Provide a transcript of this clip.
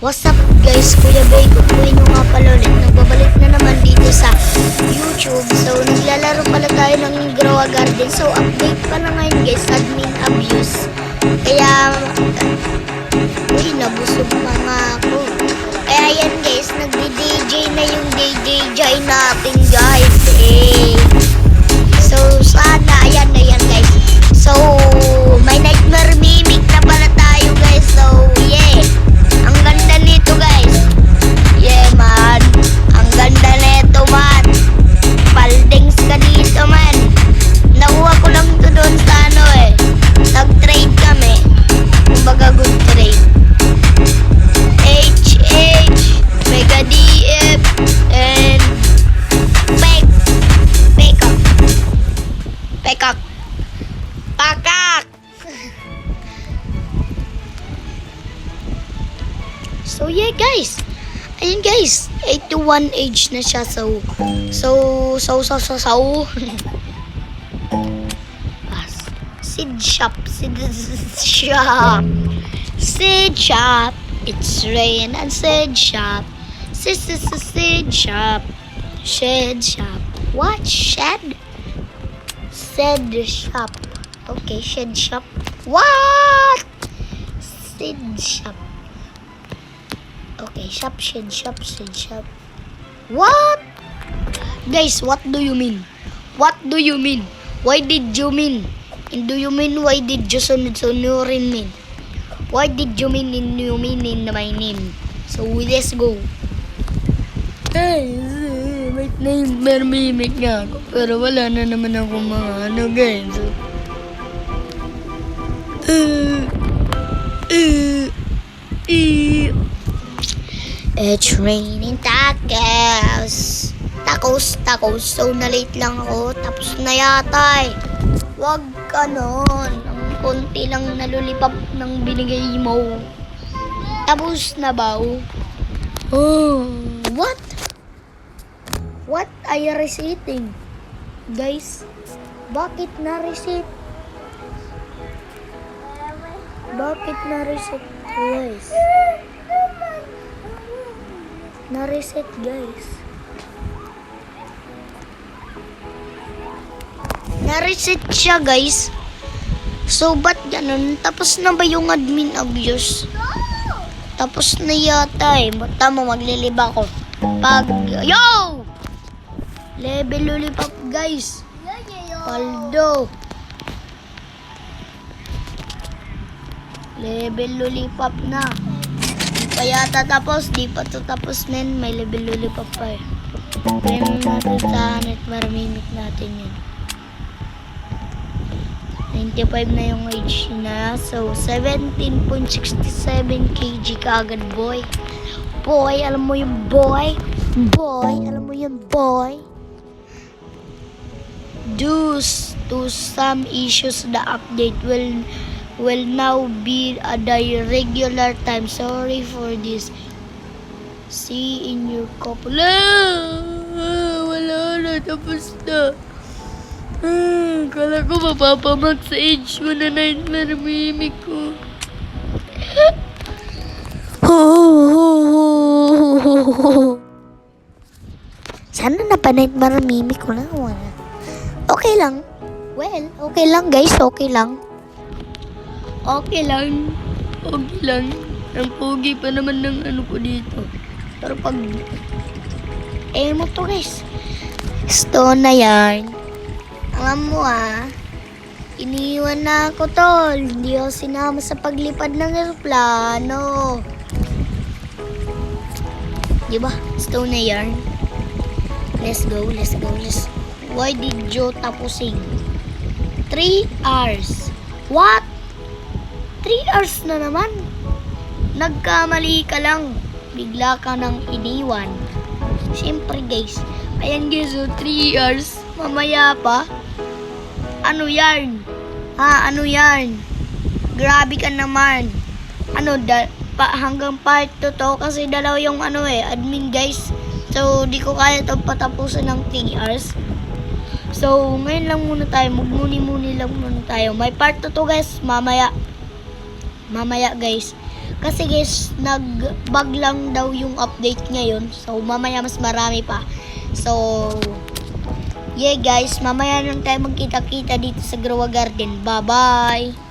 What's up guys, Kuya Bay, kukuhin nyo nga pala ulit. Nagbabalik na naman dito sa YouTube. So, naglalaro pala tayo ng Grow a Garden. So, update pala ngayon guys, admin abuse. Kaya, nabusog pa nga ako. Kaya yan guys, nagdi-DJ na yung DJ natin guys. So, sana, ayan na yan guys. So, may nightmare mimic na pala tayo guys. So, yeah. Ang ganda nito guys. Yeah man. Ang ganda nito man. Paldings ka dito man. Nakuha ko lang to doon sa ano nag-trade kami. Kumbaga good trade. HH, Mega DF, and Pekak. Pakak. So yeah guys, ayun guys, 81 age na siya. So Sid Shop, it's rain and Sid Shop, Sid Shop, what shed? Sid Shop, okay, Shed Shop, what? Sid Shop. Okay, Shed Shop. What? Guys, what do you mean? What do you mean? Why did you mean? And do you mean why did you sonurin mean? Why did you mean in my name? So, let's go. Hey, may name, mimic nga ako. Pero wala na naman akong mga ano guys. It's raining tacos. So, na-late lang ako. Tapos na yata Wag ka nun. Ang konti lang nalulipap ng binigay mo. Tapos na ba? Oh, what? What are you receiving? Guys, bakit na-receive? Guys? Na-reset guys. Na-reset siya guys. So ba't ganun? Tapos na ba yung admin abuse? Tapos na yata Tama, maglilib ako. Yo! Level lollipop guys. Paldo. Level lollipop na. Kaya tatapos, di pa to tapos men, may level lollipop pa Pwede natin sa nightmare mimic natin yun. 95 na yung age na. So, 17.67 kg ka agad boy. Boy, alam mo yung boy? Due to some issues, the update will now be at the regular time. Sorry for this. See in your couple. Wala na. Tapos na. Kala ko mapapamak sa age mo na nightmare mimic ko. Sana na pa nightmare mimic ko na. Wala. Okay lang. Well, okay lang guys. Okay lang. Ang pogi pa naman ng ano ko dito. Pero pag mo to guys. Stone na yan. Alam mo iniwan na ako tol. Hindi ako sinama sa paglipad ng aeroplano. Diba? Stone na yarn. Let's go. Why did you tapusin? 3 hours. What? 3 hours na naman. Nagkamali ka lang. Bigla ka nang iniwan. Siyempre guys. Ayan guys, 3 hours. Mamaya pa. Ano yarn? Ano yarn? Grabe ka naman. Hanggang part 2 to kasi dalaw yung admin guys. So, di ko kaya ito patapusin ng 3 hours. So, ngayon lang muna tayo. Magmuni-muni lang muna tayo. May part 2 to guys. Mamaya guys. Kasi guys, nag-bug lang daw yung update ngayon. So, mamaya mas marami pa. So, yeah guys, mamaya lang tayo magkita-kita dito sa Grow a Garden. Bye-bye!